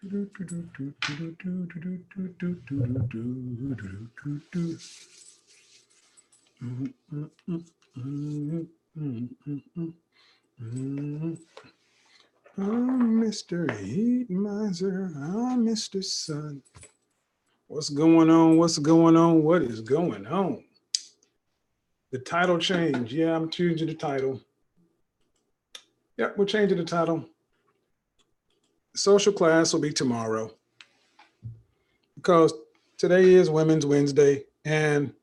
Mr. Heat Miser, Mr. Sun. What's going on? What's going on? What is going on? The title change. Yeah, I'm changing the title. Yep, we're changing the title. Social class will be tomorrow because today is Women's Wednesday, and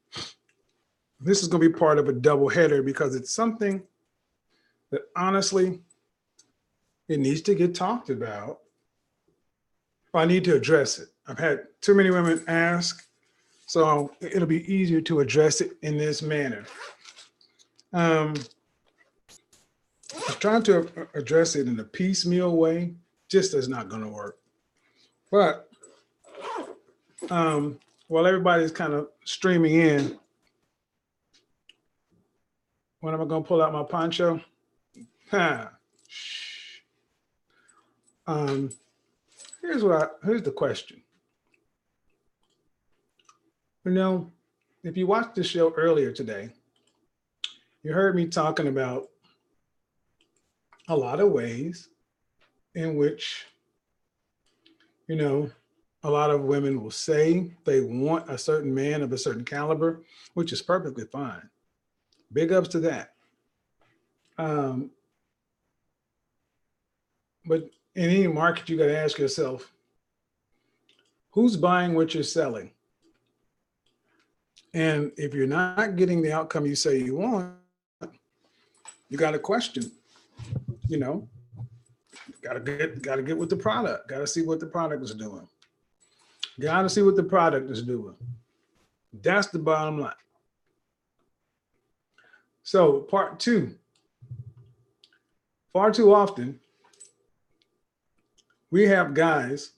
this is going to be part of a double header because it's something that honestly it needs to get talked about. I need to address it. I've had too many women ask, so it'll be easier to address it in this manner. I'm trying to address it in a piecemeal way, just is not going to work. But while everybody's kind of streaming in, when am I going to pull out my poncho? Here's the question. You know, if you watched the show earlier today, you heard me talking about a lot of ways in which, you know, a lot of women will say they want a certain man of a certain caliber, which is perfectly fine. Big ups to that. But in any market, you got to ask yourself, who's buying what you're selling? And if you're not getting the outcome you say you want, you got to question, you know, got to get with the product, got to see what the product is doing. Got to see what the product is doing. That's the bottom line. So part two, far too often, we have guys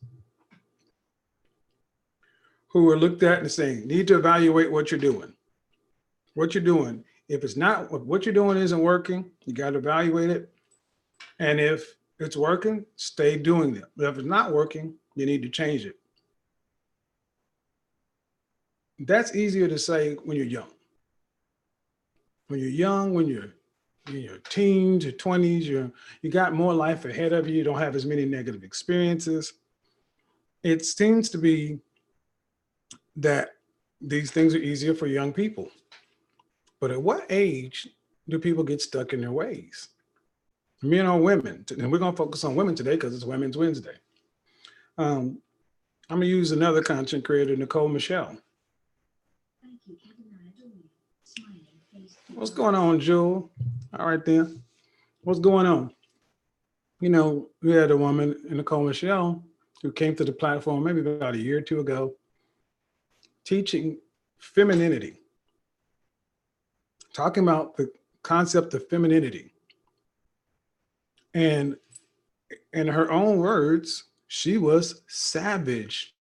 who are looked at and saying, need to evaluate what you're doing. What you're doing. If it's not, if what you're doing isn't working, you got to evaluate it. And if it's working, stay doing it. But if it's not working, you need to change it. That's easier to say when you're young. When you're young, when you're in your teens, your 20s, you got more life ahead of you. You don't have as many negative experiences. It seems to be that these things are easier for young people. But at what age do people get stuck in their ways? Men or women? And we're going to focus on women today because it's Women's Wednesday. I'm going to use another content creator, Nicole Michelle. What's going on, Jewel? All right, then. What's going on? You know, we had a woman, Nicole Michelle, who came to the platform maybe about a year or two ago, teaching femininity, talking about the concept of femininity. And in her own words, she was savage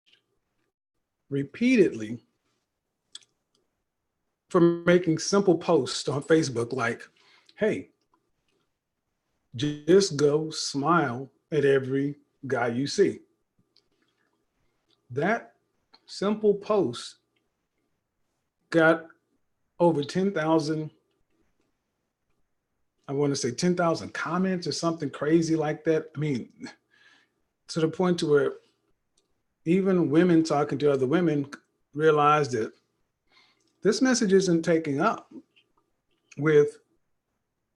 repeatedly for making simple posts on Facebook like, hey, just go smile at every guy you see. That simple post got over 10,000, I want to say 10,000 comments or something crazy like that. I mean, to the point to where even women talking to other women realized that this message isn't taking up with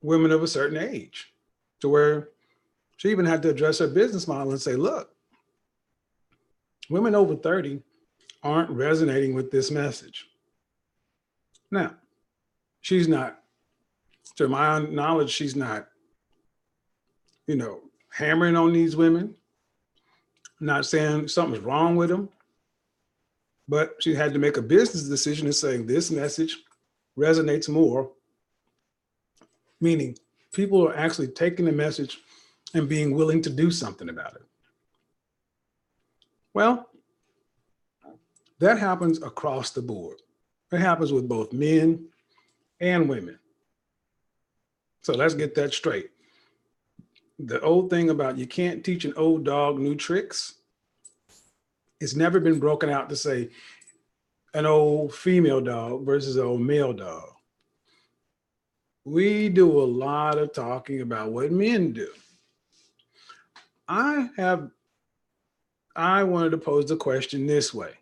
women of a certain age, to where she even had to address her business model and say, look, women over 30 aren't resonating with this message. Now, she's not, to my knowledge, she's not, hammering on these women, not saying something's wrong with them, but she had to make a business decision and saying this message resonates more, meaning people are actually taking the message and being willing to do something about it. Well, that happens across the board. It happens with both men and women. So let's get that straight. The old thing about you can't teach an old dog new tricks It's never been broken out to say an old female dog versus an old male dog. We do a lot of talking about what men do. I wanted to pose the question this way,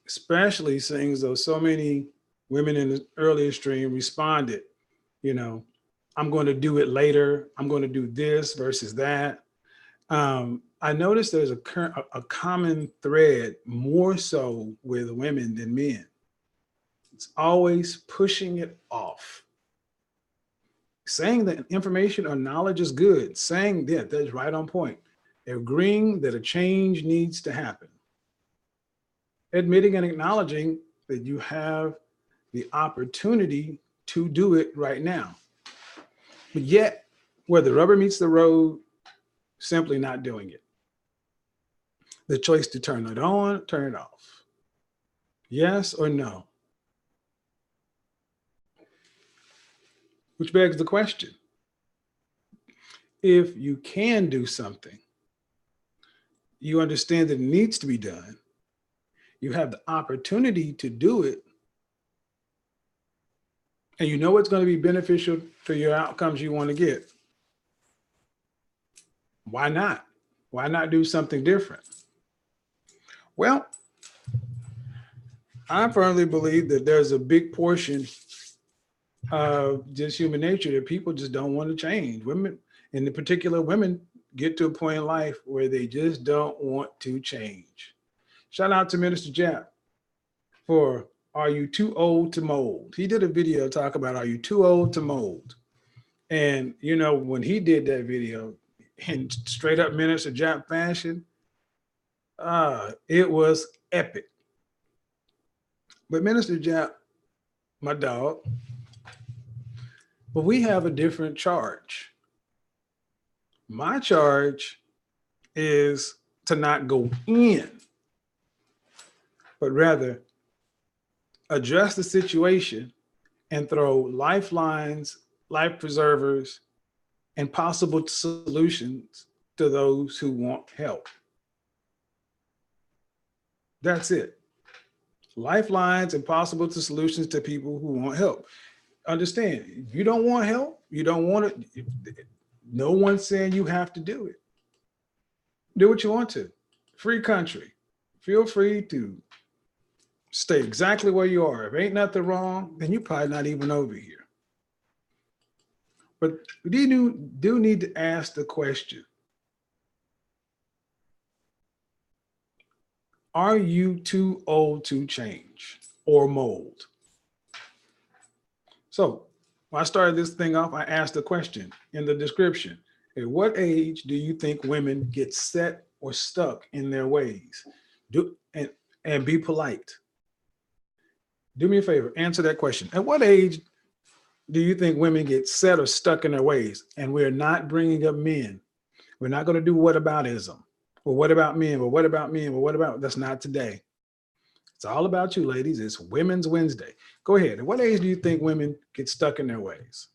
especially seeing though so many women in the earlier stream responded, I'm going to do it later. I'm going to do this versus that. I noticed there's a common thread more so with women than men. It's always pushing it off. Saying that information or knowledge is good, saying that's right on point. Agreeing that a change needs to happen. Admitting and acknowledging that you have the opportunity to do it right now. But yet, where the rubber meets the road, simply not doing it. The choice to turn it on, turn it off. Yes or no? Which begs the question, if you can do something, you understand that it needs to be done, you have the opportunity to do it, and you know it's going to be beneficial to your outcomes you want to get, why not? Why not do something different? Well, I firmly believe that there's a big portion of just human nature that people just don't want to change. Women, in particular, women get to a point in life where they just don't want to change. Shout out to Minister Jap for Are You Too Old to Mold? He did a video talk about Are You Too Old to Mold? And, when he did that video in straight up Minister Jap fashion, it was epic. But Minister Jap, my dog, but we have a different charge. My charge is to not go in, but rather address the situation and throw lifelines, life preservers, and possible solutions to those who want help. That's it. Lifelines and possible solutions to people who want help. Understand, if you don't want help, you don't want it. No one's saying you have to do it. Do what you want to. Free country. Feel free to stay exactly where you are. If ain't nothing wrong, then you're probably not even over here. But we do need to ask the question, are you too old to change or mold? So when I started this thing off, I asked the question in the description, at what age do you think women get set or stuck in their ways? And be polite. Do me a favor, answer that question. At what age do you think women get set or stuck in their ways? And we're not bringing up men. We're not going to do whataboutism. Well, what about men? Well, what about men? Well, what about, that's not today. It's all about you, ladies. It's Women's Wednesday. Go ahead. At what age do you think women get stuck in their ways?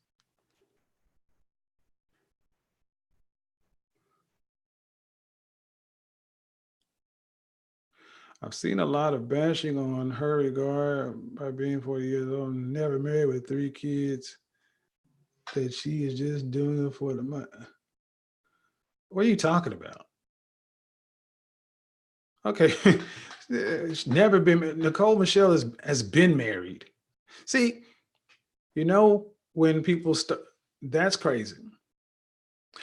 I've seen a lot of bashing on her regard by being 40 years old, never married with 3 kids, that she is just doing it for the money. What are you talking about? Okay. It's never been, Nicole Michelle has been married. See, when people start, that's crazy.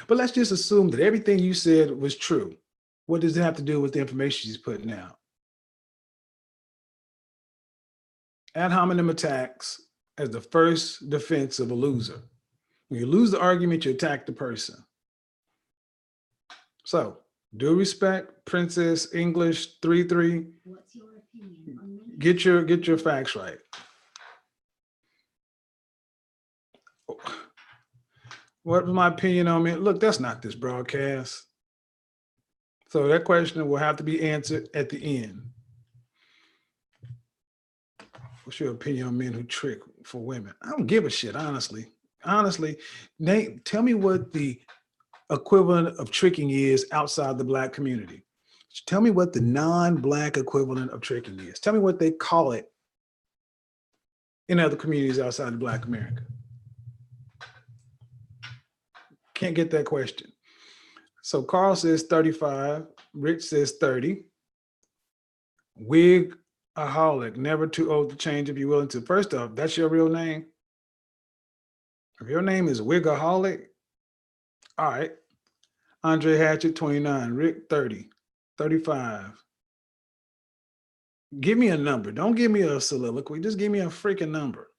But let's just assume that everything you said was true. What does it have to do with the information she's putting out? Ad hominem attacks as the first defense of a loser. When you lose the argument, you attack the person. So, due respect, Princess English 3-3. What's your opinion on men? Get your facts right. What was my opinion on men? Look, that's not this broadcast. So that question will have to be answered at the end. What's your opinion on men who trick for women? I don't give a shit, honestly. Honestly, Nate, tell me what the equivalent of tricking is outside the Black community. Tell me what the non-Black equivalent of tricking is. Tell me what they call it in other communities outside of Black America. Can't get that question. So Carl says 35. Rich says 30. Wig-aholic, never too old to change if you're willing to. First off, that's your real name? If your name is Wigaholic, all right. Andre Hatchett, 29. Rick, 30. 35. Give me a number. Don't give me a soliloquy. Just give me a freaking number.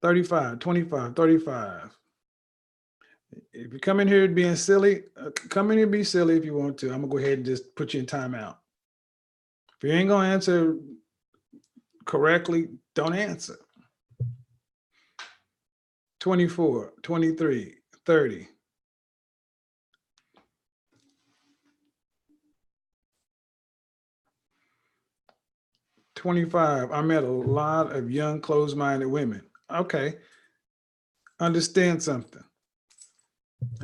35, 25, 35. If you come in here being silly, come in here and be silly if you want to. I'm going to go ahead and just put you in timeout. If you ain't going to answer correctly, don't answer. 24, 23, 30. $25. I met a lot of young, closed-minded women. Okay. Understand something.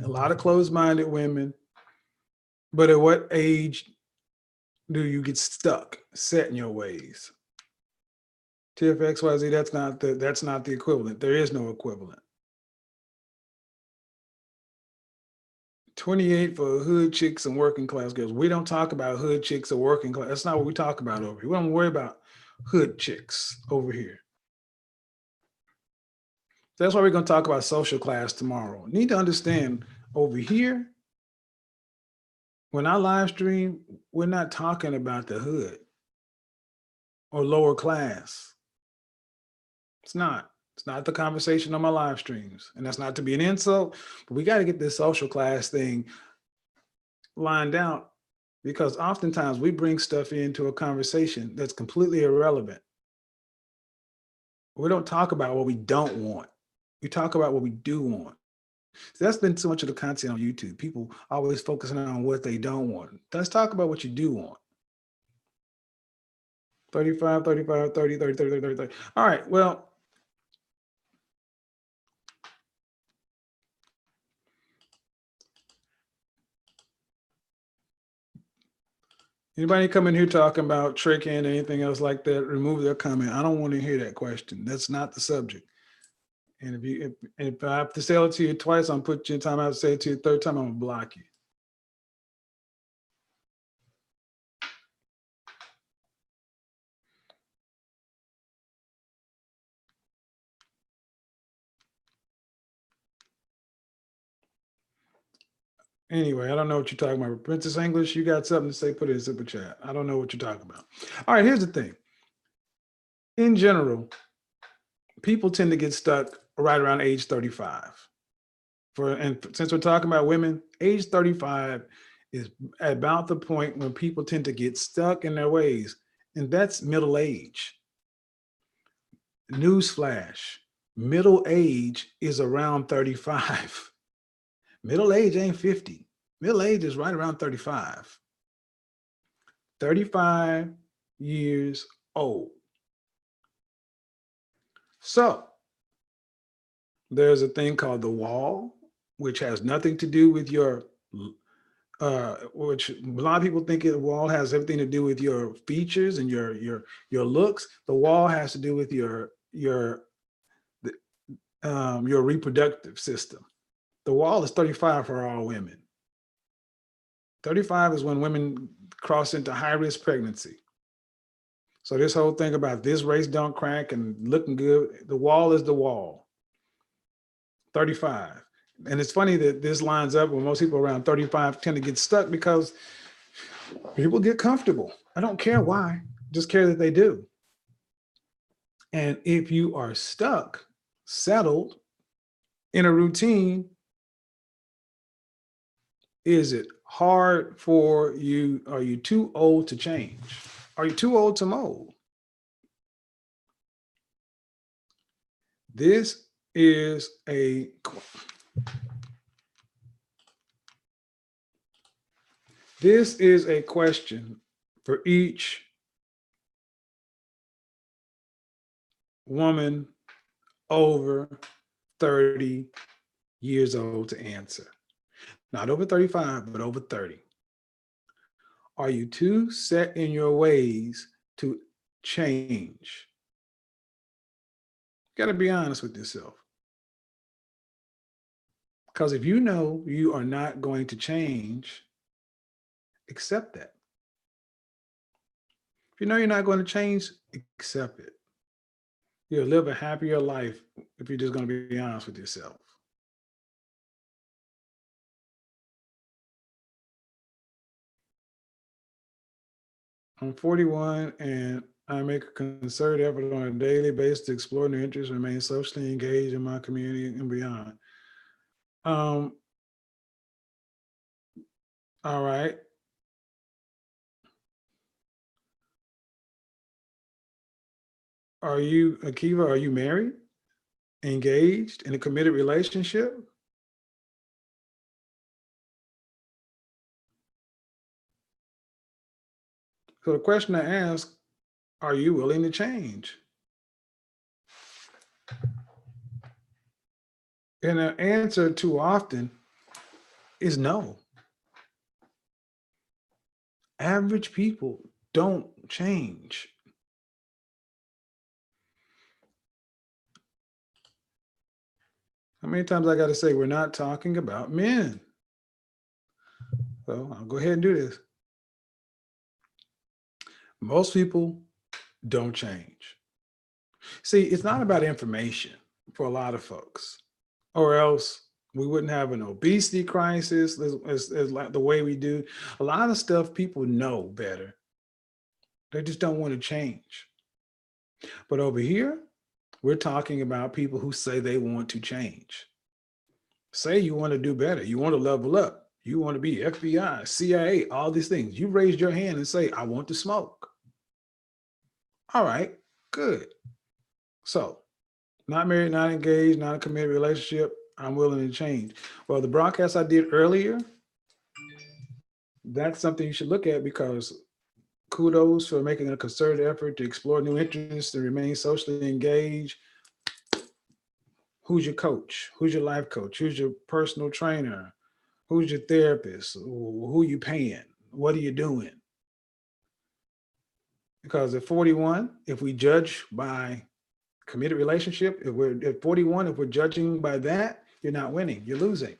A lot of closed-minded women, but at what age do you get stuck, set in your ways? TFXYZ, that's not the equivalent. There is no equivalent. 28 for hood chicks and working class girls. We don't talk about hood chicks or working class. That's not what we talk about over here. We don't worry about hood chicks over here. That's why we're going to talk about social class tomorrow. You need to understand over here, when I live stream, we're not talking about the hood or lower class. It's not the conversation on my live streams. And that's not to be an insult, but we got to get this social class thing lined out, because oftentimes we bring stuff into a conversation that's completely irrelevant. We don't talk about what we don't want. We talk about what we do want. So that's been so much of the content on YouTube. People always focusing on what they don't want. Let's talk about what you do want. 35, 35, 30, 30, 30, 30, 30, 30. All right, well, anybody come in here talking about tricking, anything else like that, remove their comment. I don't want to hear that question. That's not the subject. And if I have to say it to you twice, I'm put you in time. I have to say it to you a third time, I'm gonna block you. Anyway, I don't know what you're talking about. Princess English, you got something to say, put it in super chat. I don't know what you're talking about. All right, here's the thing. In general, people tend to get stuck right around age 35. And since we're talking about women, age 35 is about the point when people tend to get stuck in their ways, and that's middle age. Newsflash, middle age is around 35. Middle age ain't 50. Middle age is right around 35. 35 years old. So there's a thing called the wall, which has nothing to do with your, which a lot of people think the wall has everything to do with your features and your looks. The wall has to do with your reproductive system. The wall is 35 for all women. 35 is when women cross into high-risk pregnancy. So this whole thing about this race don't crack and looking good, the wall is the wall. 35. And it's funny that this lines up when most people around 35 tend to get stuck, because people get comfortable. I don't care why, just care that they do. And if you are stuck, settled in a routine, is it hard for you? Are you too old to change? Are you too old to mold? This is a question for each woman over 30 years old to answer. Not over 35, but over 30. Are you too set in your ways to change? Got to be honest with yourself. Because if you know you are not going to change, accept that. If you know you're not going to change, accept it. You'll live a happier life if you're just going to be honest with yourself. I'm 41 and I make a concerted effort on a daily basis to explore new interests, remain socially engaged in my community and beyond. Um, all right. Are you, Akiva, are you married, engaged, in a committed relationship? So the question I ask, are you willing to change? And the answer too often is no. Average people don't change. How many times I got to say, we're not talking about men? So I'll go ahead and do this. Most people don't change. See, it's not about information for a lot of folks, or else we wouldn't have an obesity crisis as like the way we do. A lot of stuff people know better. They just don't want to change. But over here, we're talking about people who say they want to change. Say you want to do better. You want to level up. You want to be FBI, CIA, all these things. You raised your hand and say, I want to smoke. All right, good. So, not married, not engaged, not a committed relationship. I'm willing to change. Well, the broadcast I did earlier, that's something you should look at, because kudos for making a concerted effort to explore new interests and remain socially engaged. Who's your coach? Who's your life coach? Who's your personal trainer? Who's your therapist? Who you paying? What are you doing? Because at 41, if we judge by committed relationship, if we're at 41, if we're judging by that, you're not winning, you're losing.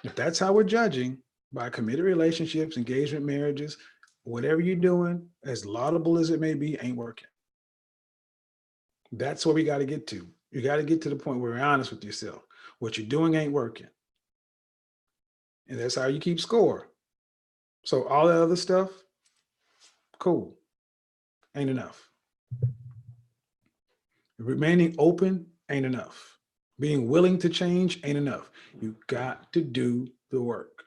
If that's how we're judging, by committed relationships, engagement, marriages, whatever you're doing, as laudable as it may be, ain't working. That's where we got to get to. You got to get to the point where you're honest with yourself. What you're doing ain't working. And that's how you keep score. So all that other stuff, cool, ain't enough. Remaining open ain't enough. Being willing to change ain't enough. You got to do the work.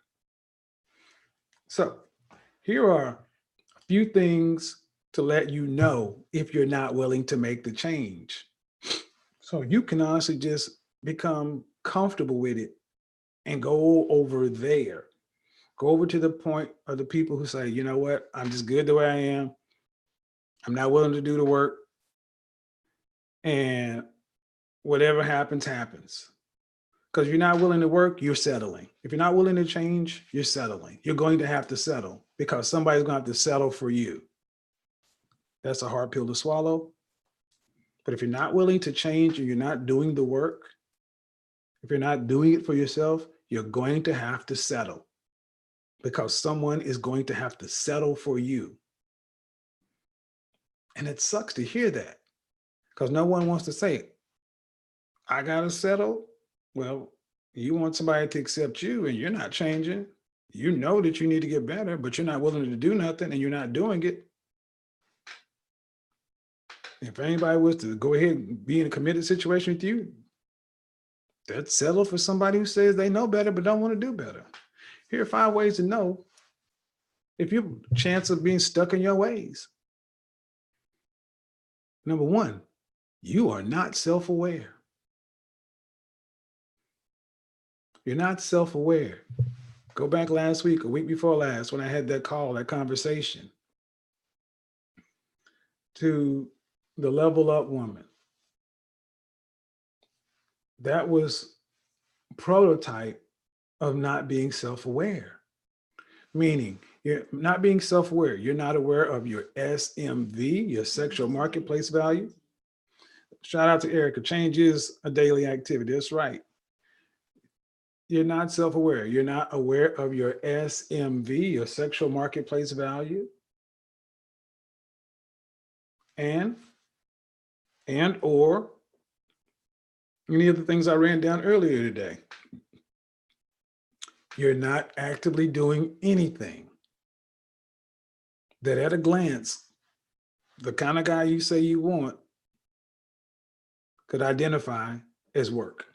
So here are a few things to let you know if you're not willing to make the change. So you can honestly just become comfortable with it and go over there. Go over to the point of the people who say, you know what, I'm just good the way I am. I'm not willing to do the work. And whatever happens, happens. Because you're not willing to work, you're settling. If you're not willing to change, you're settling. You're going to have to settle because somebody's going to have to settle for you. That's a hard pill to swallow. But if you're not willing to change and you're not doing the work, if you're not doing it for yourself, you're going to have to settle because someone is going to have to settle for you. And it sucks to hear that because no one wants to say, I got to settle. Well, you want somebody to accept you and you're not changing. You know that you need to get better, but you're not willing to do nothing and you're not doing it. If anybody was to go ahead and be in a committed situation with you, they'd settle for somebody who says they know better but don't want to do better. Here are 5 ways to know if you have a chance of being stuck in your ways. Number 1, you are not self-aware. You're not self-aware. Go back last week, a week before last, when I had that call, that conversation to the level up woman. That was prototype of not being self-aware. meaning you're not being self-aware. You're not aware of your SMV, your sexual marketplace value. Shout out to Erica. Change is a daily activity. That's right. You're not self-aware. You're not aware of your SMV, your sexual marketplace value. And or any of the things I ran down earlier today. You're not actively doing anything that at a glance, the kind of guy you say you want could identify as work.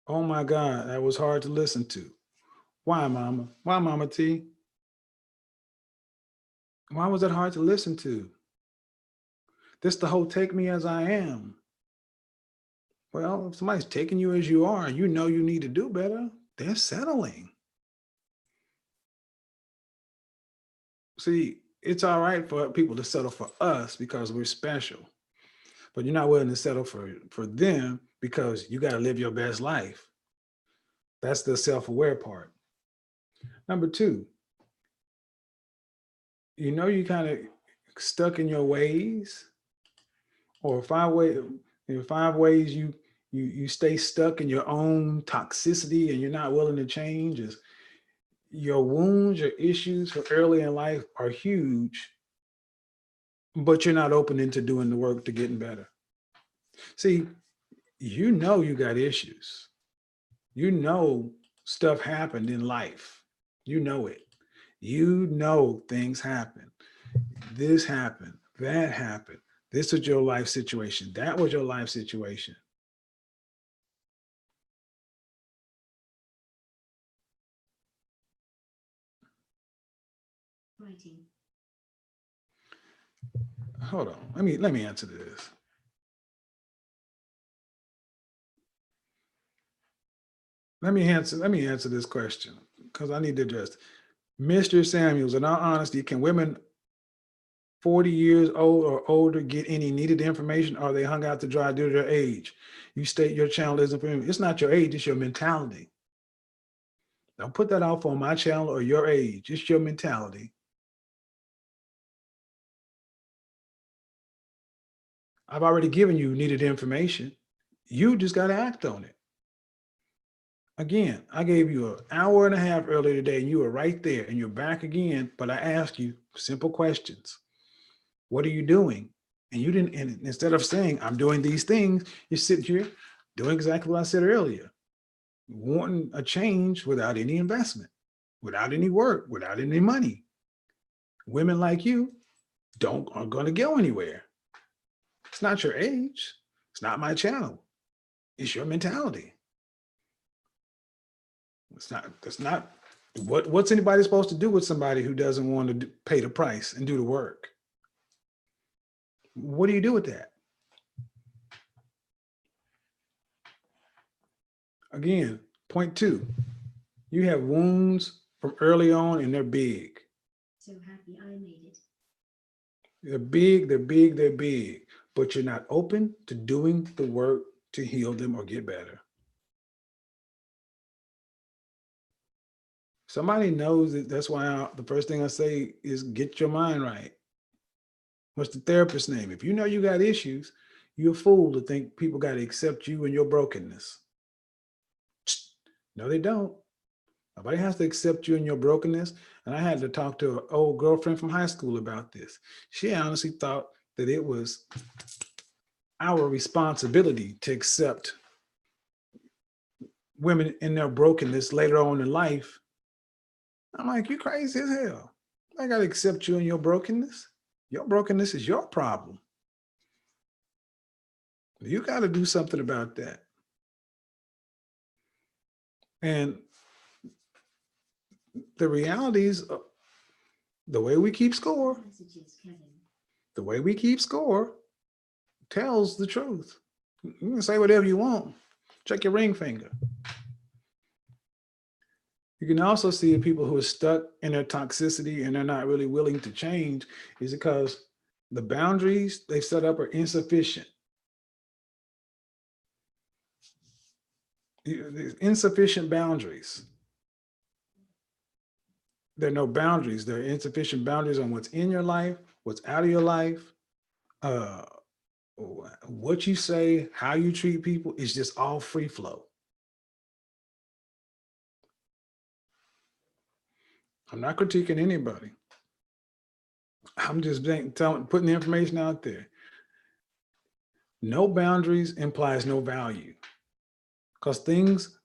Oh my God, that was hard to listen to. Why, Mama? Why, Mama T? Why was it hard to listen to? This the whole take me as I am. Well, if somebody's taking you as you are and you know you need to do better, they're settling. See, it's all right for people to settle for us because we're special, but you're not willing to settle for them because you got to live your best life. That's the self-aware part. Number two, you kind of stuck in your ways, or five ways you stay stuck in your own toxicity and you're not willing to change. Is your wounds, your issues from early in life are huge, but you're not open into doing the work to getting better. See, you got issues. Stuff happened in life. You know it. Things happen. This happened. That happened. This was your life situation. That was your life situation. Writing. Hold on. Let me answer this. Let me answer this question because I need to address. Mr. Samuels, in all honesty, can women 40 years old or older get any needed information, or are they hung out to dry due to their age? You state your channel isn't for me. It's not your age, it's your mentality. Don't put that off on my channel or your age. It's your mentality. I've already given you needed information. You just got to act on it. Again, I gave you an hour and a half earlier today and you were right there and you're back again, but I asked you simple questions. What are you doing? And you didn't, and instead of saying, I'm doing these things, you're sitting here doing exactly what I said earlier, wanting a change without any investment, without any work, without any money. Women like you aren't going to go anywhere. It's not your age. It's not my channel. It's your mentality. That's not what's anybody supposed to do with somebody who doesn't want to pay the price and do the work? What do you do with that? Again, point two, you have wounds from early on and they're big. So happy I made it. They're big, but you're not open to doing the work to heal them or get better. Somebody knows it. That's why the first thing I say is get your mind right. What's the therapist's name? If you know you got issues, you're a fool to think people got to accept you and your brokenness. No, they don't. Nobody has to accept you and your brokenness. And I had to talk to an old girlfriend from high school about this. She honestly thought that it was our responsibility to accept women in their brokenness later on in life. I'm like, you crazy as hell. I got to accept you and your brokenness. Your brokenness is your problem. You got to do something about that. And the realities, the way we keep score, tells the truth. You can say whatever you want. Check your ring finger. You can also see people who are stuck in their toxicity and they're not really willing to change is because the boundaries they set up are insufficient. There's insufficient boundaries. There are no boundaries. There are insufficient boundaries on what's in your life, what's out of your life, uh, what you say, how you treat people. Is just all free flow. I'm not critiquing anybody. I'm just putting the information out there. No boundaries implies no value. Because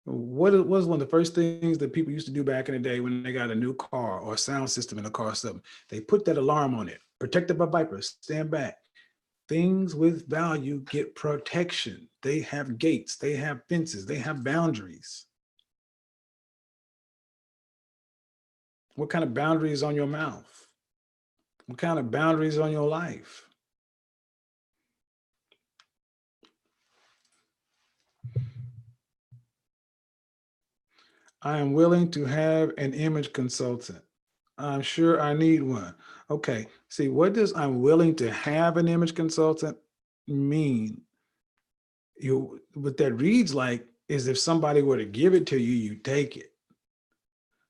what was one of the first things that people used to do back in the day when they got a new car or a sound system in a car or something? They put that alarm on it, protected by vipers, stand back. Things with value get protection. They have gates, they have fences, they have boundaries. What kind of boundaries on your mouth? What kind of boundaries on your life? I am willing to have an image consultant. I'm sure I need one. Okay, see, what does I'm willing to have an image consultant mean? What that reads like is if somebody were to give it to you, you take it.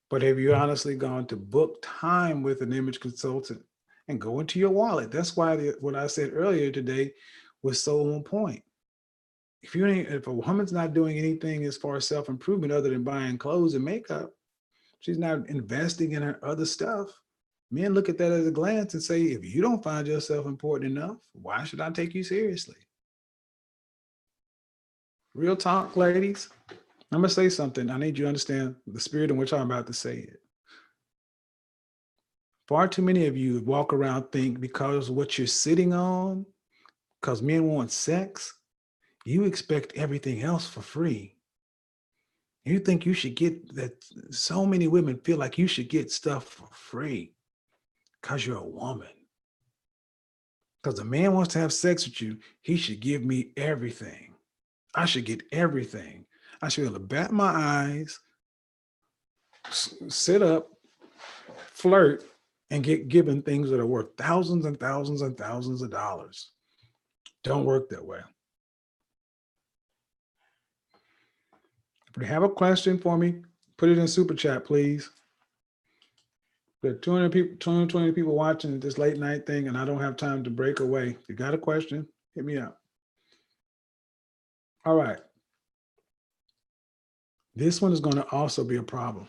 But have you honestly gone to book time with an image consultant and go into your wallet? That's why what I said earlier today was so on point. If a woman's not doing anything as far as self-improvement other than buying clothes and makeup, she's not investing in her other stuff. Men look at that at a glance and say, if you don't find yourself important enough, why should I take you seriously? Real talk, ladies. I'm going to say something. I need you to understand the spirit in which I'm about to say it. Far too many of you walk around think because what you're sitting on, because men want sex, you expect everything else for free. You think you should get that. So many women feel like you should get stuff for free because you're a woman. Because a man wants to have sex with you, he should give me everything. I should get everything. I should be able to bat my eyes, sit up, flirt, and get given things that are worth thousands and thousands and thousands of dollars. Don't work that way. If you have a question for me, put it in super chat, please. There are 200 people, 220 people watching this late night thing, and I don't have time to break away. If you got a question, hit me up. All right. This one is going to also be a problem.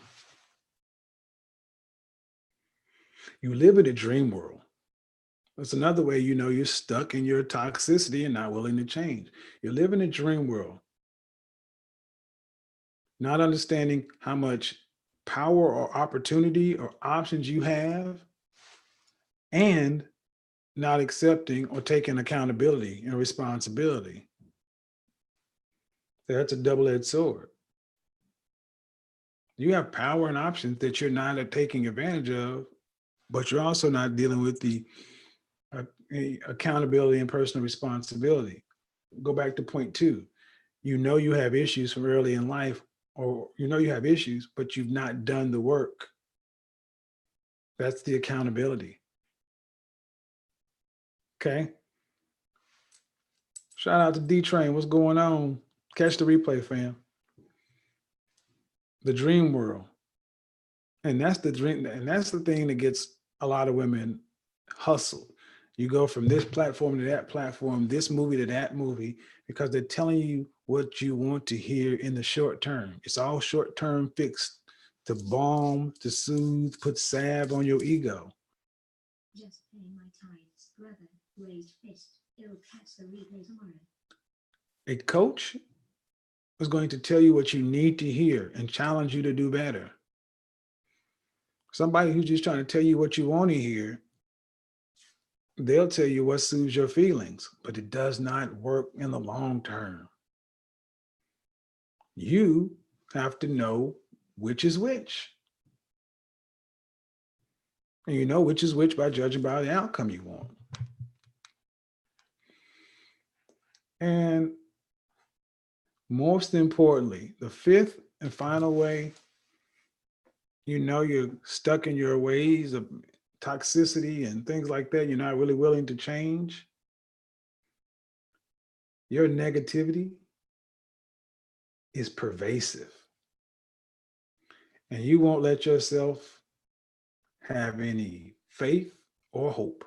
You live in a dream world. That's another way you know you're stuck in your toxicity and not willing to change. You live in a dream world, not understanding how much power or opportunity or options you have, and not accepting or taking accountability and responsibility. That's a double-edged sword. You have power and options that you're not taking advantage of, but you're also not dealing with the accountability and personal responsibility. Go back to point 2. You know you have issues from early in life, or you know you have issues, but you've not done the work. That's the accountability. Okay. Shout out to D-Train. What's going on? Catch the replay, fam. The dream world. And that's the dream, and that's the thing that gets a lot of women hustled. You go from this platform to that platform, this movie to that movie, because they're telling you what you want to hear in the short term. It's all short-term fix to balm, to soothe, put salve on your ego. Just paying my tithes, brother. Raised fist. It'll catch the replay tomorrow. A coach is going to tell you what you need to hear and challenge you to do better. Somebody who's just trying to tell you what you want to hear, they'll tell you what soothes your feelings, but it does not work in the long term. You have to know which is which. And you know which is which by judging by the outcome you want. And most importantly, the fifth and final way you know you're stuck in your ways of toxicity and things like that, you're not really willing to change. Your negativity is pervasive, and you won't let yourself have any faith or hope.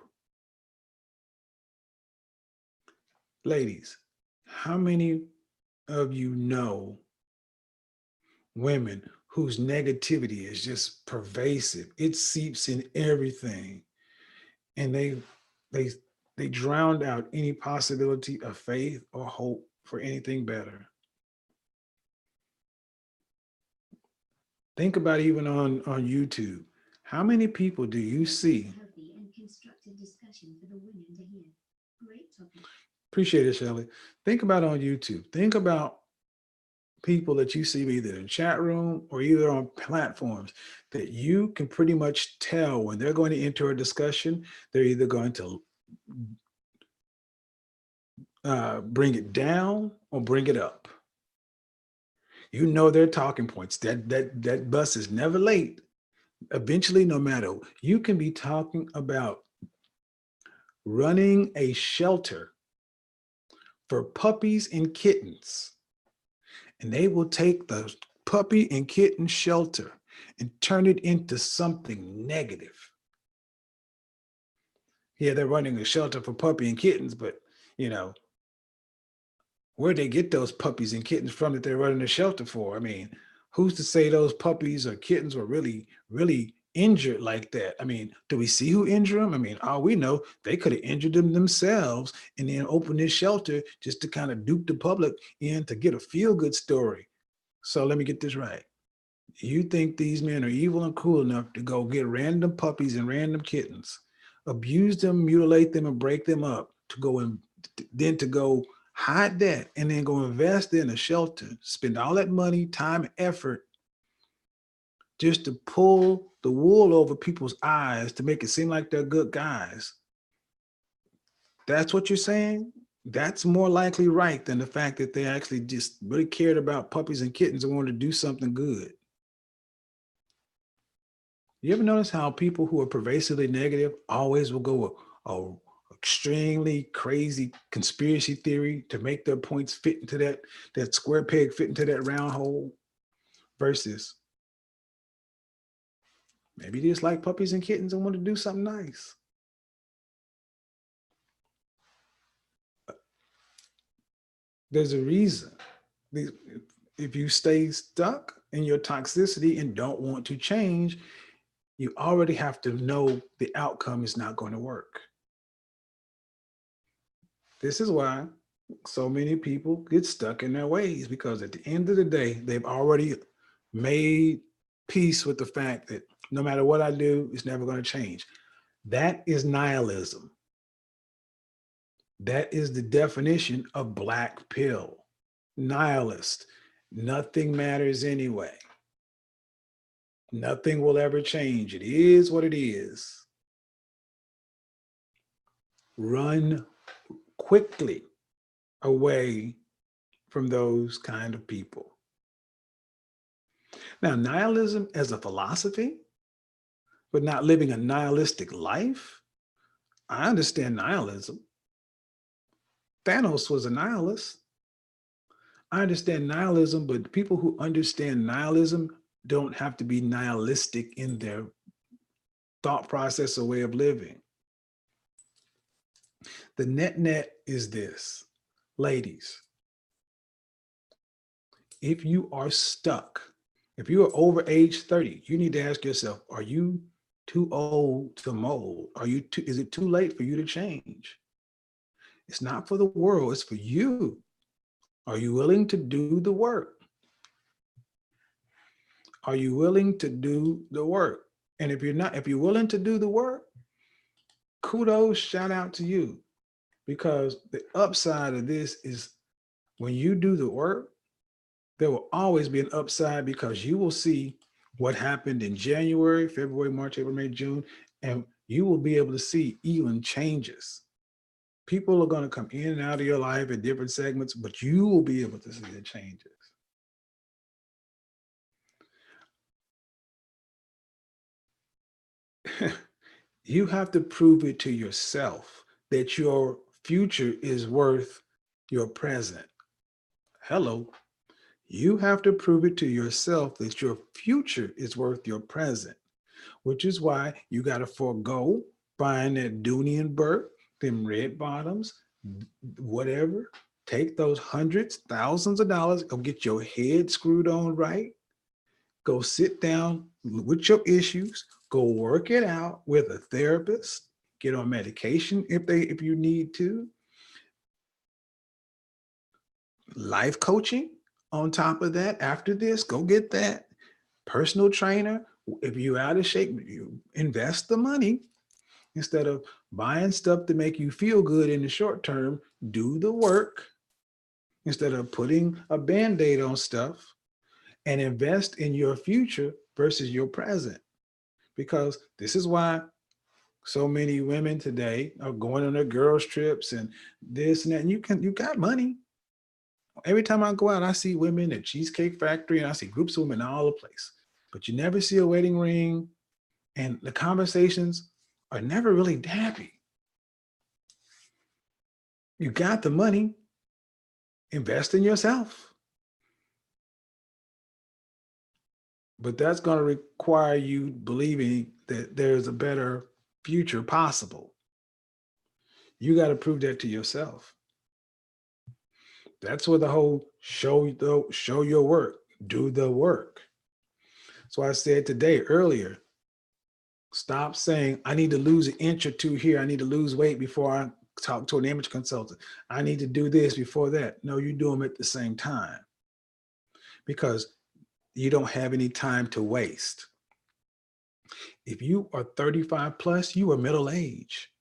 Ladies, how many of you know women whose negativity is just pervasive? It seeps in everything, and they they drowned out any possibility of faith or hope for anything better. Think about even on YouTube. How many people do you see? Healthy and constructive discussion for the women to hear. Great topic. Appreciate it, Shelley. Think about on YouTube. Think about people that you see either in chat room or either on platforms that you can pretty much tell when they're going to enter a discussion, they're either going to bring it down or bring it up. You know their talking points. That bus is never late. Eventually, no matter, you can be talking about running a shelter for puppies and kittens, and they will take the puppy and kitten shelter and turn it into something negative. Yeah, they're running a shelter for puppy and kittens, but you know, where'd they get those puppies and kittens from that they're running a shelter for? I mean, who's to say those puppies or kittens were really injured like that? I mean, do we see who injured them? I mean, all we know, they could have injured them themselves and then opened this shelter just to kind of dupe the public in to get a feel-good story. So let me get this right. You think these men are evil and cruel enough to go get random puppies and random kittens, abuse them, mutilate them, and break them up to go and then to go hide that and then go invest in a shelter, spend all that money, time, and effort just to pull the wool over people's eyes to make it seem like they're good guys? That's what you're saying? That's more likely right than the fact that they actually just really cared about puppies and kittens and wanted to do something good. You ever notice how people who are pervasively negative always will go a extremely crazy conspiracy theory to make their points fit into that square peg fit into that round hole, versus maybe they just like puppies and kittens and want to do something nice. There's a reason. If you stay stuck in your toxicity and don't want to change, you already have to know the outcome is not going to work. This is why so many people get stuck in their ways, because at the end of the day, they've already made peace with the fact that no matter what I do, it's never going to change. That is nihilism. That is the definition of black pill. Nihilist. Nothing matters anyway. Nothing will ever change. It is what it is. Run quickly away from those kind of people. Now, nihilism as a philosophy, but not living a nihilistic life, I understand nihilism. Thanos was a nihilist. I understand nihilism, but people who understand nihilism don't have to be nihilistic in their thought process or way of living. The net is this. Ladies, if you are stuck, if you are over age 30, you need to ask yourself, are you too old to mold? Is it too late for you to change? It's not for the world, it's for you. Are you willing to do the work? Are you willing to do the work? And if you're willing to do the work, kudos, shout out to you. Because the upside of this is when you do the work, there will always be an upside, because you will see what happened in January, February, March, April, May, June, and you will be able to see even changes. People are going to come in and out of your life at different segments, but you will be able to see the changes. You have to prove it to yourself that your future is worth your present. Hello. You have to prove it to yourself that your future is worth your present, which is why you got to forego buying that Dooney and Burke, them red bottoms, whatever. Take those hundreds, thousands of dollars, go get your head screwed on right. Go sit down with your issues, go work it out with a therapist, get on medication if you need to, life coaching on top of that. After this, go get that personal trainer. If you're out of shape, you invest the money instead of buying stuff to make you feel good in the short term. Do the work instead of putting a band-aid on stuff, and invest in your future versus your present. Because this is why so many women today are going on their girls trips and this and that. And you got money. Every time I go out, I see women at Cheesecake Factory and I see groups of women all over the place. But you never see a wedding ring, and the conversations are never really happy. You got the money, invest in yourself. But that's going to require you believing that there's a better future possible. You got to prove that to yourself. That's where the whole show your work, do the work. So I said today earlier, stop saying, I need to lose an inch or two here. I need to lose weight before I talk to an image consultant. I need to do this before that. No, you do them at the same time because you don't have any time to waste. If you are 35 plus, you are middle age.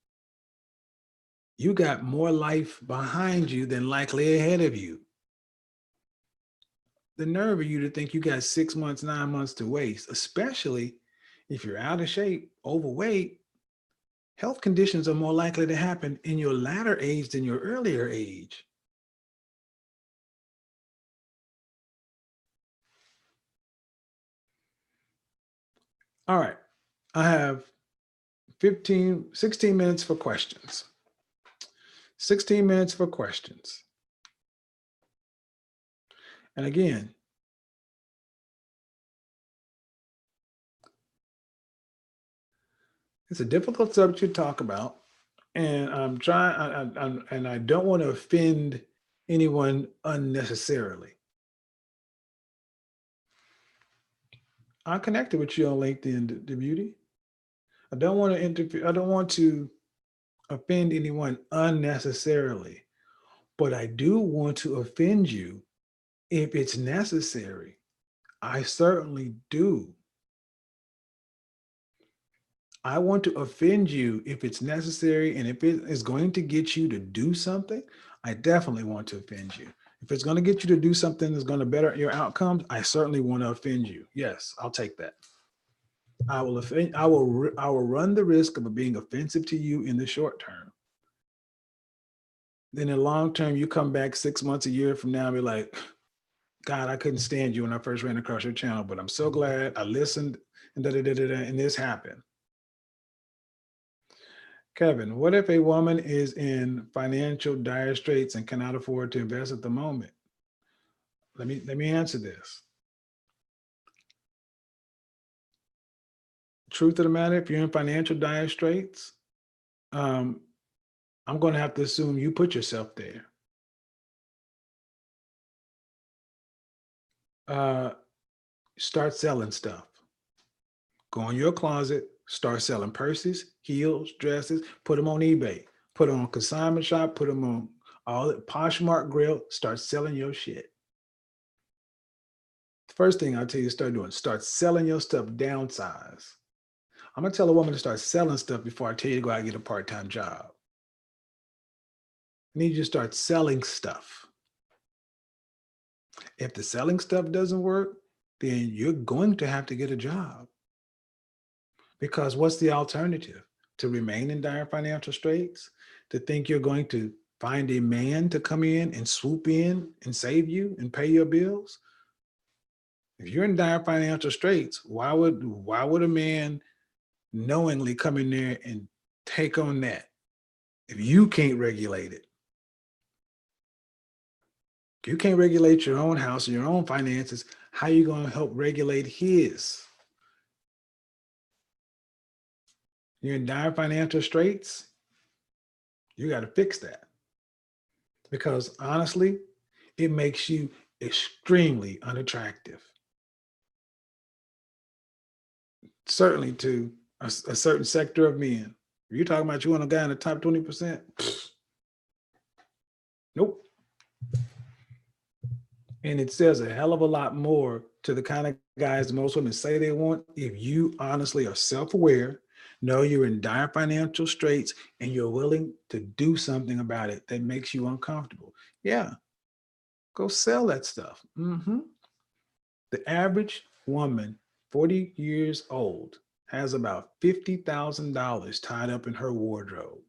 You got more life behind you than likely ahead of you. The nerve of you to think you got 6 months, 9 months to waste, especially if you're out of shape, overweight. Health conditions are more likely to happen in your latter age than your earlier age. All right, I have 16 minutes for questions. 16 minutes for questions. And again, it's a difficult subject to talk about, and I'm trying, and I don't want to offend anyone unnecessarily. I connected with you on LinkedIn, the beauty. I don't want to interfere. I don't want to offend anyone unnecessarily, but I do want to offend you if it's necessary. I certainly do. I want to offend you if it's necessary, and if it is going to get you to do something, I definitely want to offend you. If it's going to get you to do something that's going to better your outcomes, I certainly want to offend you. Yes, I'll take that. I will offend. I will run the risk of being offensive to you in the short term. Then in the long term, you come back 6 months, a year from now, and be like, God, I couldn't stand you when I first ran across your channel, but I'm so glad I listened and and this happened. Kevin, what if a woman is in financial dire straits and cannot afford to invest at the moment? Let me answer this. Truth of the matter, if you're in financial dire straits, I'm going to have to assume you put yourself there. Start selling stuff. Go in your closet, start selling purses, heels, dresses, put them on eBay, put them on consignment shop, put them on all the Poshmark Grill, start selling your shit. The first thing I'll tell you to start doing, start selling your stuff, downsize. I'm gonna tell a woman to start selling stuff before I tell you to go out and get a part-time job. I need you to start selling stuff. If the selling stuff doesn't work, then you're going to have to get a job. Because what's the alternative? To remain in dire financial straits? To think you're going to find a man to come in and swoop in and save you and pay your bills? If you're in dire financial straits, why would a man knowingly come in there and take on that if you can't regulate it? You can't regulate your own house and your own finances. How are you going to help regulate his? You're in dire financial straits. You got to fix that, because honestly, it makes you extremely unattractive. Certainly to a certain sector of men. If you're talking about you want a guy in the top 20%, nope. And it says a hell of a lot more to the kind of guys most women say they want if you honestly are self-aware, know you're in dire financial straits, and you're willing to do something about it that makes you uncomfortable. Yeah, go sell that stuff. The average woman, 40 years old, has about $50,000 tied up in her wardrobe.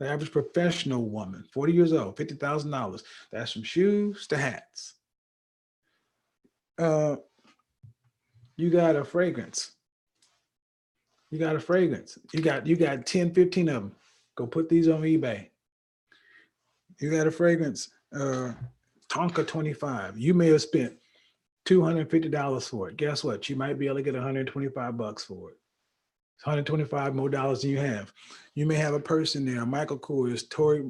The average professional woman, 40 years old, $50,000. That's from shoes to hats. You got a fragrance. You got a fragrance. You got 10, 15 of them. Go put these on eBay. You got a fragrance, Tonka 25. You may have spent $250 for it. Guess what? You might be able to get $125 for it. It's $125 more dollars than you have. You may have a person there, Michael Kors, Tory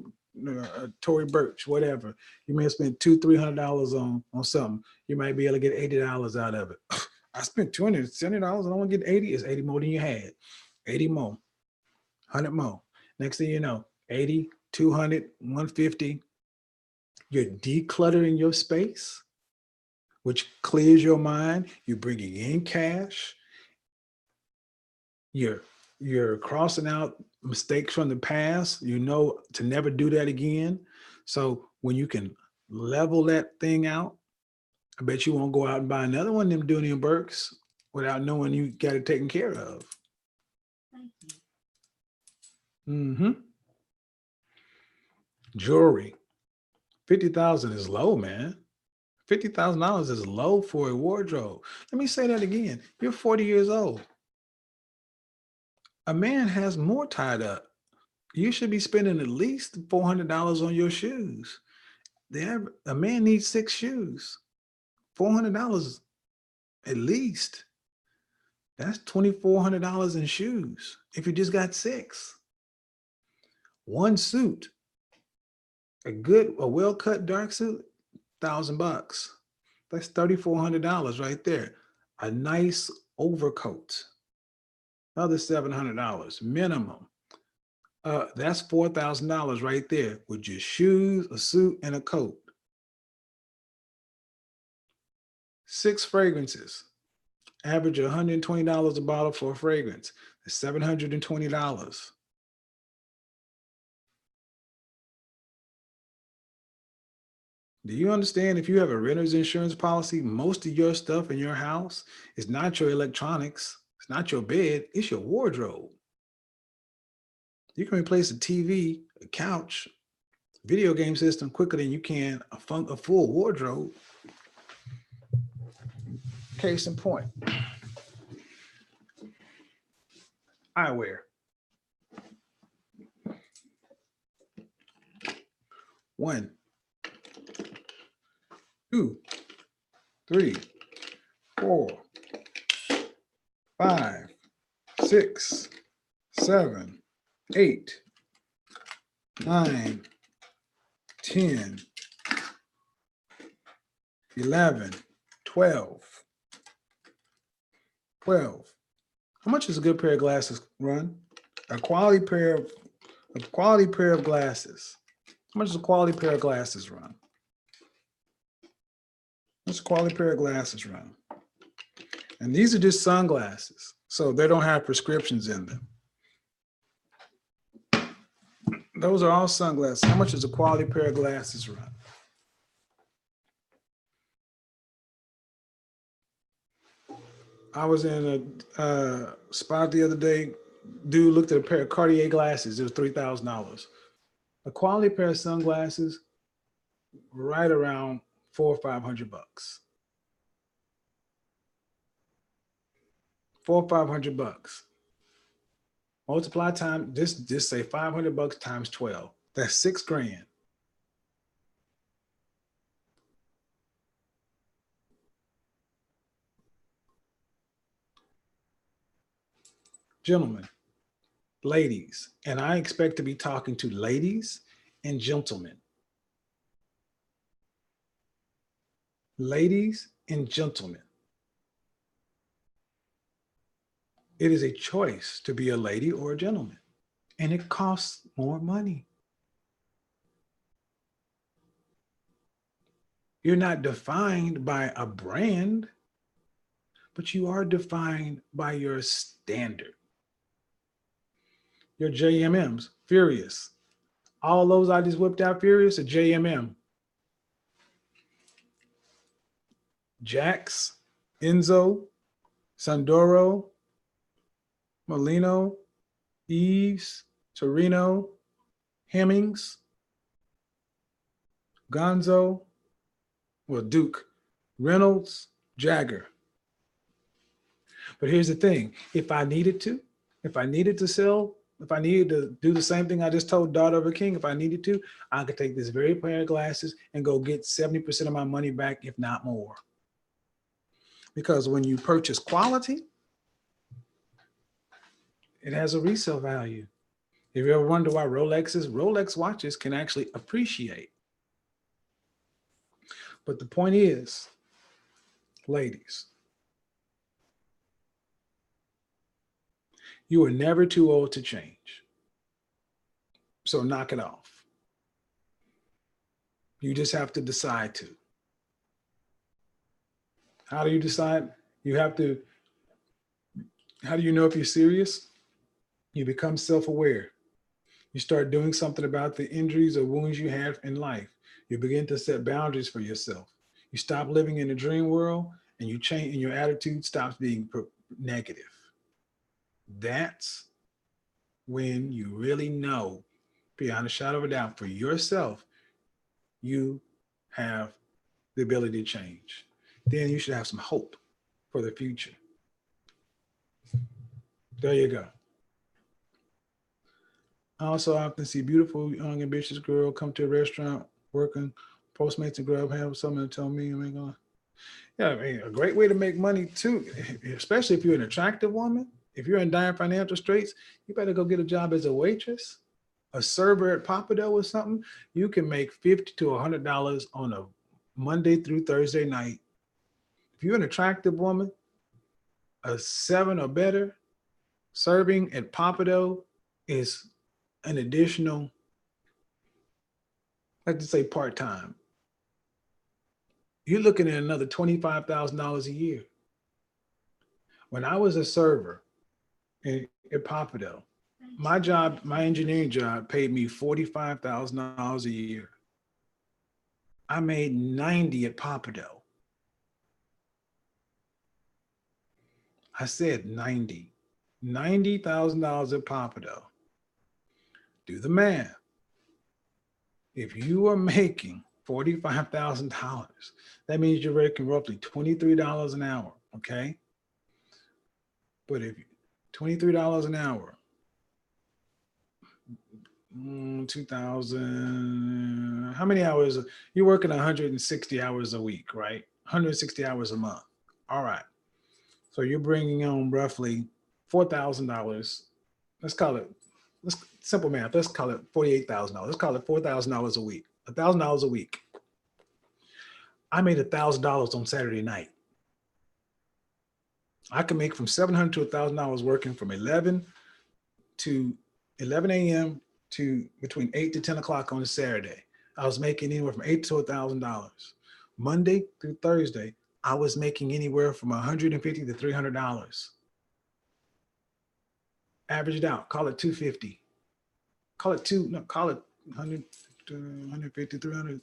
Burch, whatever. You may have spent $200-$300 on something. You might be able to get $80 out of it. I spent $270 and I want to get 80. It's 80 more than you had. 80 more, 100 more. Next thing you know, 80, 200, 150. You're decluttering your space, which clears your mind. You're bringing in cash. You're crossing out mistakes from the past. You know to never do that again. So when you can level that thing out, I bet you won't go out and buy another one of them Dooney and Burks without knowing you got it taken care of. Thank you. Jewelry. $50,000 is low, man. $50,000 is low for a wardrobe. Let me say that again. You're 40 years old. A man has more tied up. You should be spending at least $400 on your shoes. A man needs 6 shoes. $400 at least. That's $2,400 in shoes if you just got 6. One suit, a well-cut dark suit, $1,000. That's $3,400 right there. A nice overcoat, another $700 minimum. That's $4,000 right there with just shoes, a suit, and a coat. 6 fragrances, average $120 a bottle for a fragrance. That's $720. Do you understand if you have a renter's insurance policy, most of your stuff in your house is not your electronics, it's not your bed, it's your wardrobe. You can replace a TV, a couch, video game system quicker than you can a full wardrobe. Case in point, eyewear. 1, 2, 3, 4, 5, 6, 7, 8, 9, 10, 11, 12. How much does a good pair of glasses run? A quality pair of glasses. How much does a quality pair of glasses run? What's a quality pair of glasses run? And these are just sunglasses, so they don't have prescriptions in them. Those are all sunglasses. How much does a quality pair of glasses run? I was in a spot the other day. Dude looked at a pair of Cartier glasses. It was $3,000. A quality pair of sunglasses, right around $400 or $500. $400 or $500. Multiply time. Just say $500 times 12. That's $6,000. Gentlemen, ladies, and I expect to be talking to ladies and gentlemen. Ladies and gentlemen, it is a choice to be a lady or a gentleman, and it costs more money. You're not defined by a brand, but you are defined by your standard. Your JMMs, Furious. All those I just whipped out, Furious, a JMM. Jax, Enzo, Sandoro, Molino, Eves, Torino, Hemmings, Gonzo, well, Duke, Reynolds, Jagger. But here's the thing. If I needed to sell, if I needed to do the same thing I just told Daughter of a King, if I needed to, I could take this very pair of glasses and go get 70% of my money back, if not more. Because when you purchase quality, it has a resale value. If you ever wonder why Rolex watches can actually appreciate. But the point is, ladies, you are never too old to change. So knock it off. You just have to decide to. How do you decide? How do you know if you're serious? You become self-aware. You start doing something about the injuries or wounds you have in life. You begin to set boundaries for yourself. You stop living in a dream world and you change, and your attitude stops being negative. That's when you really know, beyond a shadow of a doubt, for yourself, you have the ability to change. Then you should have some hope for the future. There you go. I also often see beautiful, young, ambitious girl come to a restaurant working Postmates and Grub, have something to tell me. Yeah, I mean, a great way to make money too, especially if you're an attractive woman. If you're in dire financial straits, you better go get a job as a waitress, a server at Papado or something. You can make $50 to $100 on a Monday through Thursday night. If you're an attractive woman, a 7 or better serving at Papado is an additional, let's just say part-time. You're looking at another $25,000 a year. When I was a server at Papado, my job, my engineering job paid me $45,000 a year. I made 90 at Papado. I said 90. $90,000 at Papado. Do the math. If you are making $45,000, that means you're making roughly $23 an hour, okay? But if $23 an hour, 2,000, how many hours? You're working 160 hours a week, right? 160 hours a month. All right. So you're bringing home roughly $4,000. Let's call it, simple math. Let's call it $48,000. Let's call it $4,000 a week. $1,000 a week. I made $1,000 on Saturday night. I can make from $700 to $1,000 working from 11 a.m. to between 8 to 10 o'clock on a Saturday. I was making anywhere from $8 to $1,000. Monday through Thursday, I was making anywhere from $150 to $300. Averaged out, call it $250. Call it 100 to 150, 300,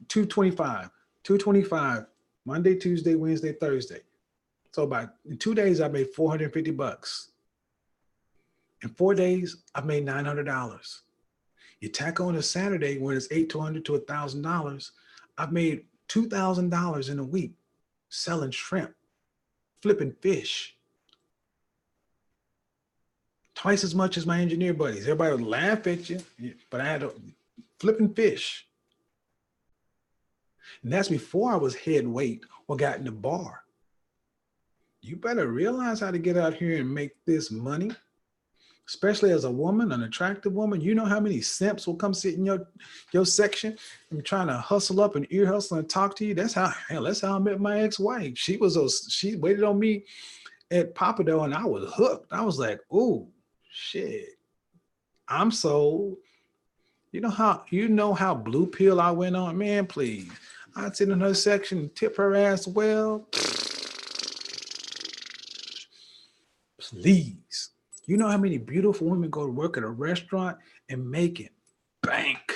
$225. $225 Monday, Tuesday, Wednesday, Thursday. So in 2 days, I made $450. In 4 days, I've made $900. You tack on a Saturday when it's $800 to $1,000, I've made $2,000 in a week selling shrimp, flipping fish. Twice as much as my engineer buddies. Everybody would laugh at you, but I had flipping fish. And that's before I was head weight or got in the bar. you better realize how to get out here and make this money, especially as a woman, an attractive woman. You know how many simps will come sit in your section and trying to hustle up and ear hustle and talk to you. That's how I met my ex-wife. She waited on me at Papado and I was hooked. I was like, oh shit, I'm sold. You know how blue pill I went on, man. Please, I'd sit in her section and tip her ass well. Please. You know how many beautiful women go to work at a restaurant and make it bank?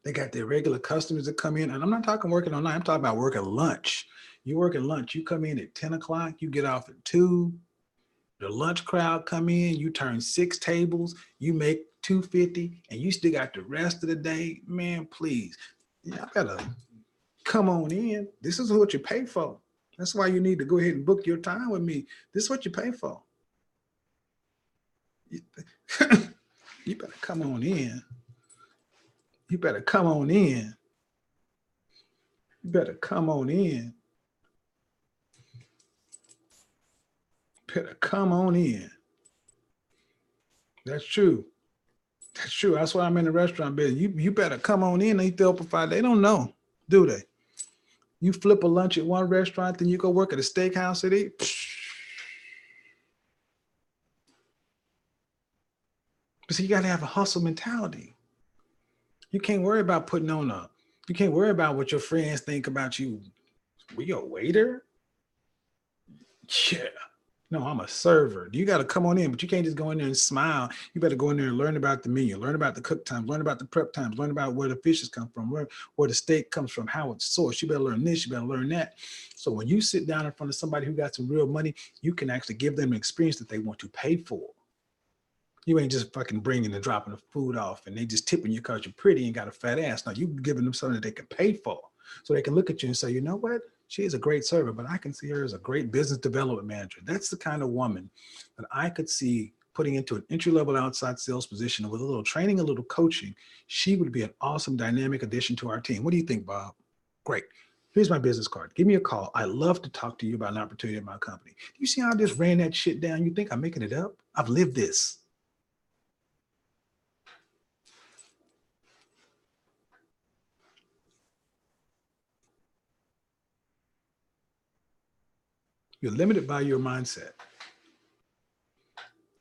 They got their regular customers that come in, and I'm not talking working all night. I'm talking about working lunch. You work at lunch. You come in at 10 o'clock. You get off at 2. The lunch crowd come in. You turn 6 tables. You make 250, and you still got the rest of the day. Man, please. Y'all better come on in. This is what you pay for. That's why you need to go ahead and book your time with me. This is what you pay for. You better come on in. You better come on in. You better come on in. Better come on in. That's true. That's true. That's why I'm in the restaurant business. You better come on in and eat the open fire. They don't know, do they? You flip a lunch at one restaurant, then you go work at a steakhouse at it. But see, you got to have a hustle mentality. You can't worry about you can't worry about what your friends think about you. Were you a waiter? Yeah. No, I'm a server. You got to come on in, but you can't just go in there and smile. You better go in there and learn about the menu, learn about the cook times, learn about the prep times, learn about where the fishes come from, where the steak comes from, how it's sourced. You better learn this, you better learn that. So when you sit down in front of somebody who got some real money, you can actually give them an experience that they want to pay for. You ain't just fucking bringing and dropping the food off and they just tipping you because you're pretty and got a fat ass. No, you giving them something that they can pay for. So they can look at you and say, you know what? She is a great server, but I can see her as a great business development manager. That's the kind of woman that I could see putting into an entry-level outside sales position with a little training, a little coaching. She would be an awesome dynamic addition to our team. What do you think, Bob? Great. Here's my business card. Give me a call. I'd love to talk to you about an opportunity in my company. Do you see how I just ran that shit down? You think I'm making it up? I've lived this. You're limited by your mindset.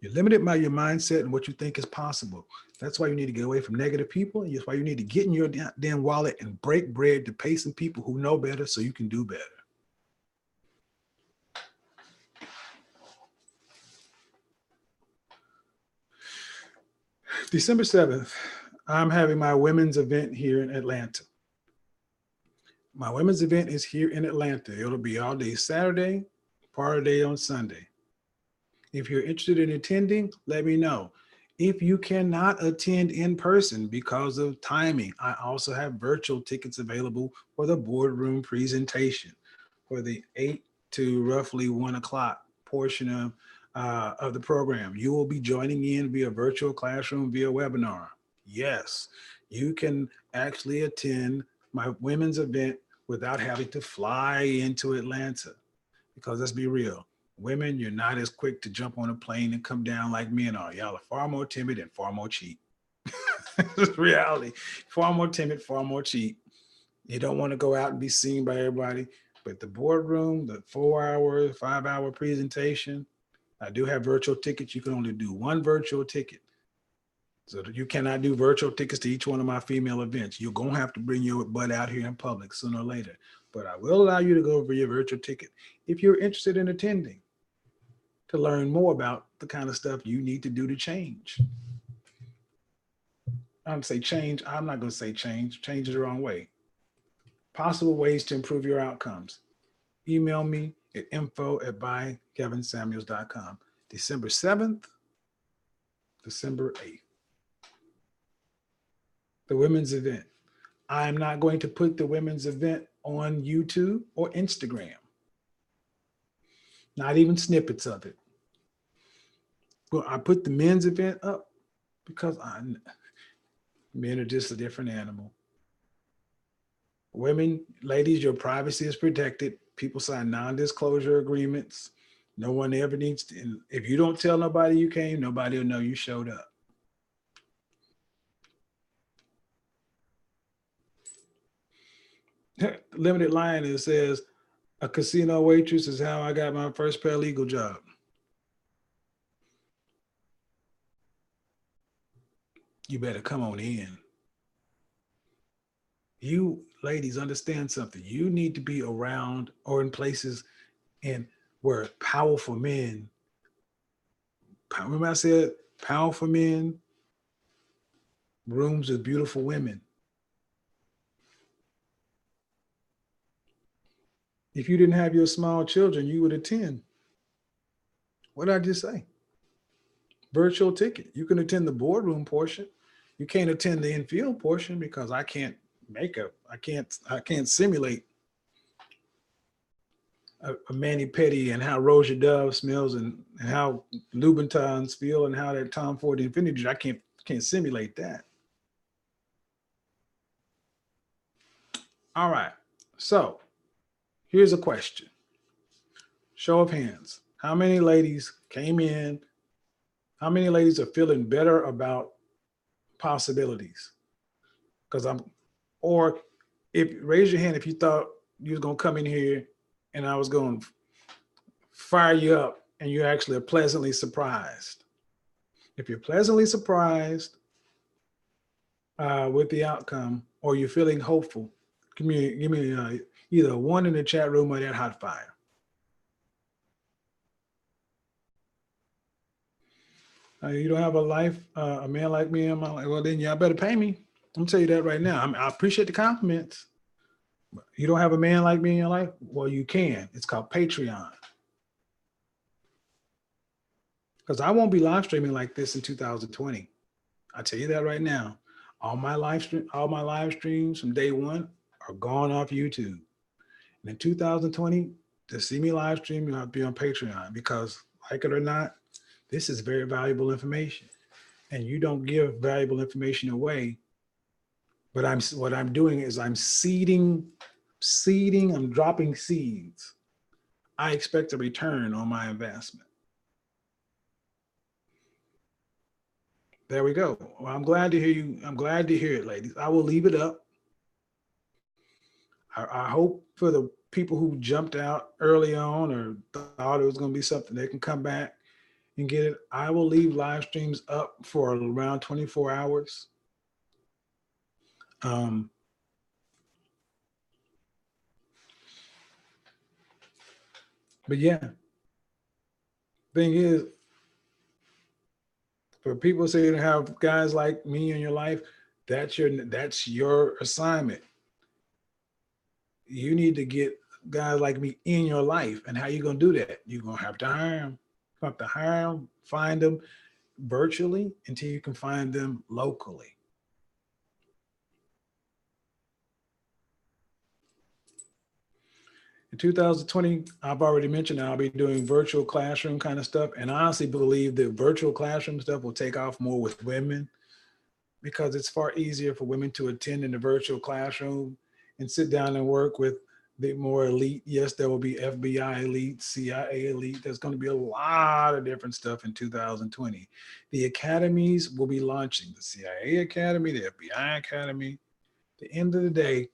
You're limited by your mindset and what you think is possible. That's why you need to get away from negative people. And that's why you need to get in your damn wallet and break bread to pay some people who know better so you can do better. December 7th, I'm having my women's event here in Atlanta. My women's event is here in Atlanta. It'll be all day Saturday, part of the day on Sunday. If you're interested in attending, let me know. If you cannot attend in person because of timing, I also have virtual tickets available for the boardroom presentation for the 8 to roughly 1 o'clock portion of the program. You will be joining in via virtual classroom, via webinar. Yes, you can actually attend my women's event without having to fly into Atlanta. Because let's be real, women, you're not as quick to jump on a plane and come down like men are. Y'all are far more timid and far more cheap. It's reality. Far more timid, far more cheap. You don't want to go out and be seen by everybody. But the boardroom, the 4-hour, 5-hour presentation, I do have virtual tickets. You can only do one virtual ticket. So you cannot do virtual tickets to each one of my female events. You're going to have to bring your butt out here in public sooner or later. But I will allow you to go over your virtual ticket if you're interested in attending to learn more about the kind of stuff you need to do to change. I'm say change. I'm not going to say change. Change is the wrong way. Possible ways to improve your outcomes. Email me at info@bykevinsamuels.com. December 7th, December 8th. The women's event. I'm not going to put the women's event on YouTube or Instagram. Not even snippets of it. Well, I put the men's event up because men are just a different animal. Women, ladies, your privacy is protected. People sign non-disclosure agreements. No one ever needs to. And if you don't tell nobody you came, nobody will know you showed up. Limited line, it says, a casino waitress is how I got my first paralegal job. You better come on in. You ladies understand something. You need to be around or in places and where powerful men, remember I said powerful men, rooms with beautiful women. If you didn't have your small children, you would attend. What did I just say? Virtual ticket. You can attend the boardroom portion. You can't attend the infield portion because I can't I can't simulate a mani pedi and how Roger Dove smells and how Louboutins feel and how that Tom Ford Infinity. I can't simulate that. All right. So here's a question. Show of hands. How many ladies came in? How many ladies are feeling better about possibilities? Because or if raise your hand if you thought you was gonna come in here and I was gonna fire you up and you're actually pleasantly surprised. If you're pleasantly surprised with the outcome or you're feeling hopeful, give me either one in the chat room or that hot fire. You don't have a life, a man like me in my life. Well, then y'all better pay me. I'm gonna tell you that right now. I appreciate the compliments. You don't have a man like me in your life? Well, you can. It's called Patreon. Because I won't be live streaming like this in 2020. I tell you that right now. All my live streams from day one are gone off YouTube. And in 2020, to see me live stream, you have to be on Patreon because, like it or not, this is very valuable information. And you don't give valuable information away. But what I'm doing is I'm seeding, I'm dropping seeds. I expect a return on my investment. There we go. Well, I'm glad to hear you. I'm glad to hear it, ladies. I will leave it up. I hope for the people who jumped out early on or thought it was going to be something, they can come back and get it. I will leave live streams up for around 24 hours. But yeah, thing is, for people say to have guys like me in your life, that's your assignment. You need to get guys like me in your life. And how you gonna do that? You're gonna have to hire them. You have to hire them, find them virtually until you can find them locally. In 2020, I've already mentioned I'll be doing virtual classroom kind of stuff. And I honestly believe that virtual classroom stuff will take off more with women because it's far easier for women to attend in the virtual classroom and sit down and work with the more elite. Yes, there will be FBI elite, CIA elite. There's going to be a lot of different stuff in 2020. The academies will be launching the CIA Academy, the FBI Academy. At the end of the day,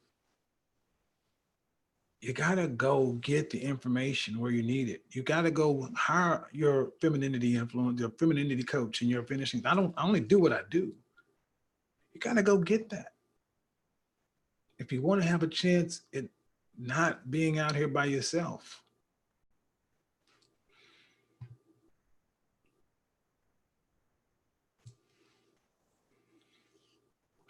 you gotta go get the information where you need it. You gotta go hire your femininity influence, your femininity coach, and your finishing. I only do what I do. You gotta go get that. If you want to have a chance at not being out here by yourself.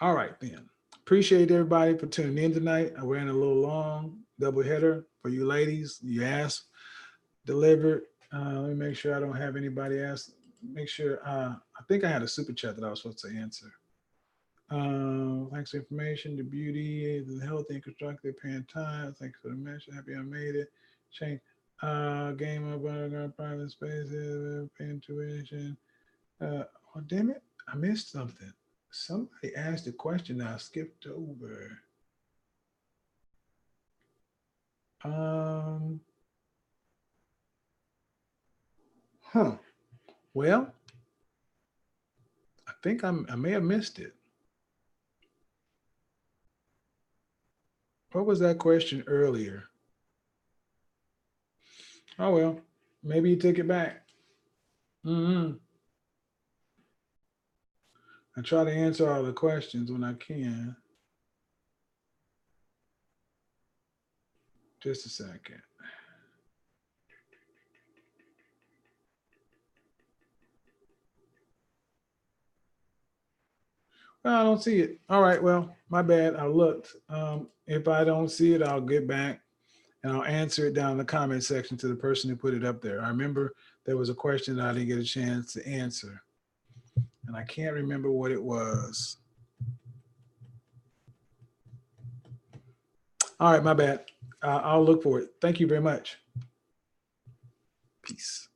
All right, then. Appreciate everybody for tuning in tonight. I ran a little long double header for you ladies. You asked, delivered. Let me make sure I don't have anybody ask. Make sure. I think I had a super chat that I was supposed to answer. Thanks for information, the beauty, the healthy and constructive parent time. Thanks for the mention. Happy I made it. Change. Game of private spaces, paying tuition. Oh, damn it. I missed something. Somebody asked a question I skipped over. Well, I think I may have missed it. What was that question earlier? Oh, well, maybe you took it back. I try to answer all the questions when I can. Just a second. Well, I don't see it. All right, well, my bad. I looked. If I don't see it, I'll get back and I'll answer it down in the comment section to the person who put it up there. I remember there was a question that I didn't get a chance to answer, and I can't remember what it was. All right, my bad. I'll look for it. Thank you very much. Peace.